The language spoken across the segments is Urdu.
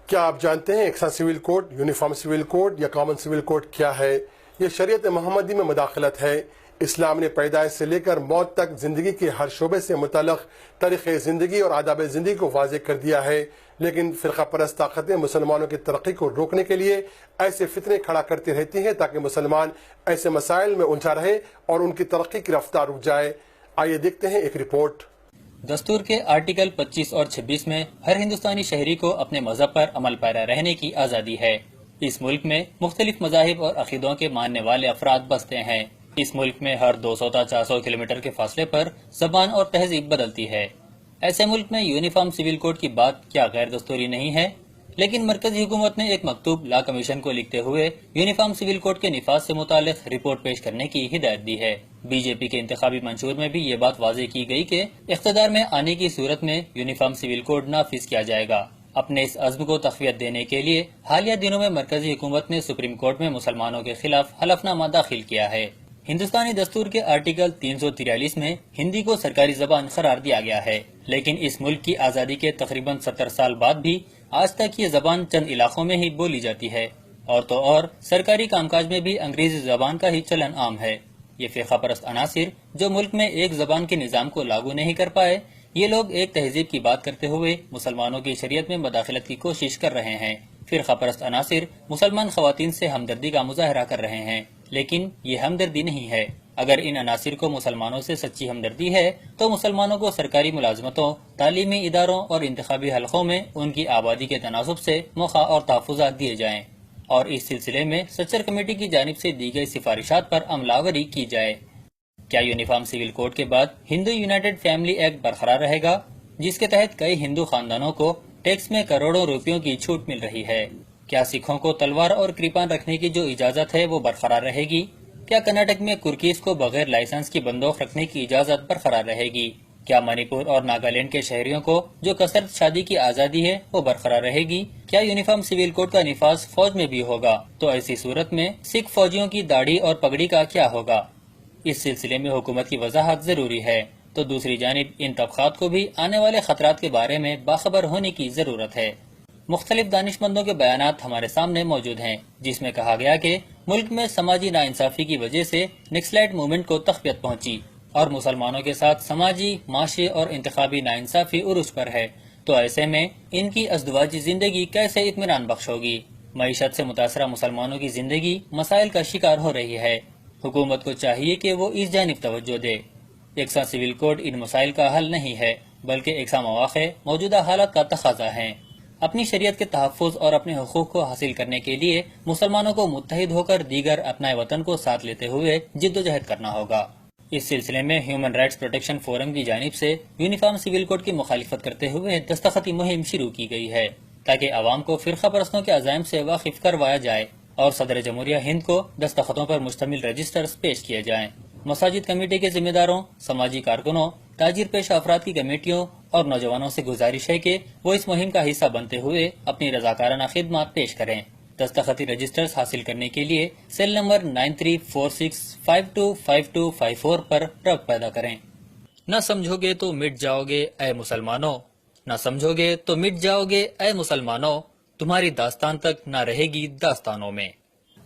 کیا آپ جانتے ہیں یکساں civil code, uniform civil code یا کامن سول کوڈ کیا ہے؟ یہ شریعت محمدی میں مداخلت ہے۔ اسلام نے پیدائش سے لے کر موت تک زندگی کے ہر شعبے سے متعلق طریقے زندگی اور آداب زندگی کو واضح کر دیا ہے، لیکن فرقہ پرست طاقتیں مسلمانوں کی ترقی کو روکنے کے لیے ایسے فتنے کھڑا کرتی رہتی ہیں تاکہ مسلمان ایسے مسائل میں الجھا رہے اور ان کی ترقی کی رفتار رک جائے۔ آئیے دیکھتے ہیں ایک رپورٹ۔ دستور کے آرٹیکل 25 اور 26 میں ہر ہندوستانی شہری کو اپنے مذہب پر عمل پیرا رہنے کی آزادی ہے۔ اس ملک میں مختلف مذاہب اور عقیدوں کے ماننے والے افراد بستے ہیں۔ اس ملک میں ہر 200 تا 400 کلومیٹر کے فاصلے پر زبان اور تہذیب بدلتی ہے۔ ایسے ملک میں یونیفارم سول کوڈ کی بات کیا غیر دستوری نہیں ہے؟ لیکن مرکزی حکومت نے ایک مکتوب لا کمیشن کو لکھتے ہوئے یونیفارم سول کوڈ کے نفاذ سے متعلق رپورٹ پیش کرنے کی ہدایت دی ہے۔ بی جے پی کے انتخابی منشور میں بھی یہ بات واضح کی گئی کہ اقتدار میں آنے کی صورت میں یونیفارم سول کوڈ نافذ کیا جائے گا۔ اپنے اس عزم کو تقویت دینے کے لیے حالیہ دنوں میں مرکزی حکومت نے سپریم کورٹ میں مسلمانوں کے خلاف حلف نامہ داخل کیا ہے۔ ہندوستانی دستور کے آرٹیکل 343 میں ہندی کو سرکاری زبان قرار دیا گیا ہے، لیکن اس ملک کی آزادی کے تقریباً 70 سال بعد بھی آج تک یہ زبان چند علاقوں میں ہی بولی جاتی ہے، اور تو اور سرکاری کام کاج میں بھی انگریزی زبان کا ہی چلن عام ہے۔ یہ فرقہ پرست عناصر جو ملک میں ایک زبان کے نظام کو لاگو نہیں کر پائے، یہ لوگ ایک تہذیب کی بات کرتے ہوئے مسلمانوں کی شریعت میں مداخلت کی کوشش کر رہے ہیں۔ فرقہ پرست عناصر مسلمان خواتین سے ہمدردی کا مظاہرہ کر رہے ہیں، لیکن یہ ہمدردی نہیں ہے۔ اگر ان عناصر کو مسلمانوں سے سچی ہمدردی ہے تو مسلمانوں کو سرکاری ملازمتوں، تعلیمی اداروں اور انتخابی حلقوں میں ان کی آبادی کے تناسب سے موقع اور تحفظات دیے جائیں، اور اس سلسلے میں سچر کمیٹی کی جانب سے دی گئی سفارشات پر عمل آوری کی جائے۔ کیا یونیفارم سول کوڈ کے بعد ہندو یونائٹڈ فیملی ایکٹ برقرار رہے گا، جس کے تحت کئی ہندو خاندانوں کو ٹیکس میں کروڑوں روپیوں کی چھوٹ مل رہی ہے؟ کیا سکھوں کو تلوار اور کرپان رکھنے کی جو اجازت ہے وہ برقرار رہے گی؟ کیا کرناٹک میں کرکیز کو بغیر لائسنس کی بندوق رکھنے کی اجازت برقرار رہے گی؟ کیا منی پور اور ناگالینڈ کے شہریوں کو جو کثرت شادی کی آزادی ہے وہ برقرار رہے گی؟ کیا یونیفارم سول کوڈ کا نفاذ فوج میں بھی ہوگا؟ تو ایسی صورت میں سکھ فوجیوں کی داڑھی اور پگڑی کا کیا ہوگا؟ اس سلسلے میں حکومت کی وضاحت ضروری ہے۔ تو دوسری جانب ان طبقات کو بھی آنے والے خطرات کے بارے میں باخبر ہونے کی ضرورت ہے۔ مختلف دانش مندوں کے بیانات ہمارے سامنے موجود ہیں، جس میں کہا گیا کہ ملک میں سماجی ناانصافی کی وجہ سے نکسلائٹ موومنٹ کو تقویت پہنچی اور مسلمانوں کے ساتھ سماجی، معاشی اور انتخابی ناانصافی عروج پر ہے، تو ایسے میں ان کی ازدواجی زندگی کیسے اطمینان بخش ہوگی؟ معیشت سے متاثرہ مسلمانوں کی زندگی مسائل کا شکار ہو رہی ہے۔ حکومت کو چاہیے کہ وہ اس جانب توجہ دے۔ یکساں سول کوڈ ان مسائل کا حل نہیں ہے، بلکہ یکساں مواقع موجودہ حالات کا تقاضا ہے۔ اپنی شریعت کے تحفظ اور اپنے حقوق کو حاصل کرنے کے لیے مسلمانوں کو متحد ہو کر دیگر اپنائے وطن کو ساتھ لیتے ہوئے جدوجہد کرنا ہوگا۔ اس سلسلے میں ہیومن رائٹس پروٹیکشن فورم کی جانب سے یونیفارم سول کوڈ کی مخالفت کرتے ہوئے دستخطی مہم شروع کی گئی ہے، تاکہ عوام کو فرقہ پرستوں کے عزائم سے واقف کروایا جائے اور صدر جمہوریہ ہند کو دستخطوں پر مشتمل رجسٹرز پیش کیے جائیں۔ مساجد کمیٹی کے ذمہ داروں، سماجی کارکنوں، تاجر پیشہ افراد کی کمیٹیوں اور نوجوانوں سے گزارش ہے کہ وہ اس مہم کا حصہ بنتے ہوئے اپنی رضاکارانہ خدمات پیش کریں۔ دستخطی رجسٹرز حاصل کرنے کے لیے سیل نمبر 9346525254 پر رابطہ پیدا کریں۔ نہ سمجھو گے تو مٹ جاؤ گے اے مسلمانوں، نہ سمجھو گے تو مٹ جاؤ گے اے مسلمانوں، تمہاری داستان تک نہ رہے گی داستانوں میں۔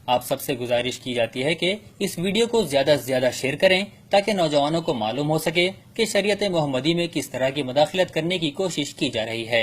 آپ سب سے گزارش کی جاتی ہے کہ اس ویڈیو کو زیادہ سے زیادہ شیئر کریں تاکہ نوجوانوں کو معلوم ہو سکے کہ شریعت محمدی میں کس طرح کی مداخلت کرنے کی کوشش کی جا رہی ہے۔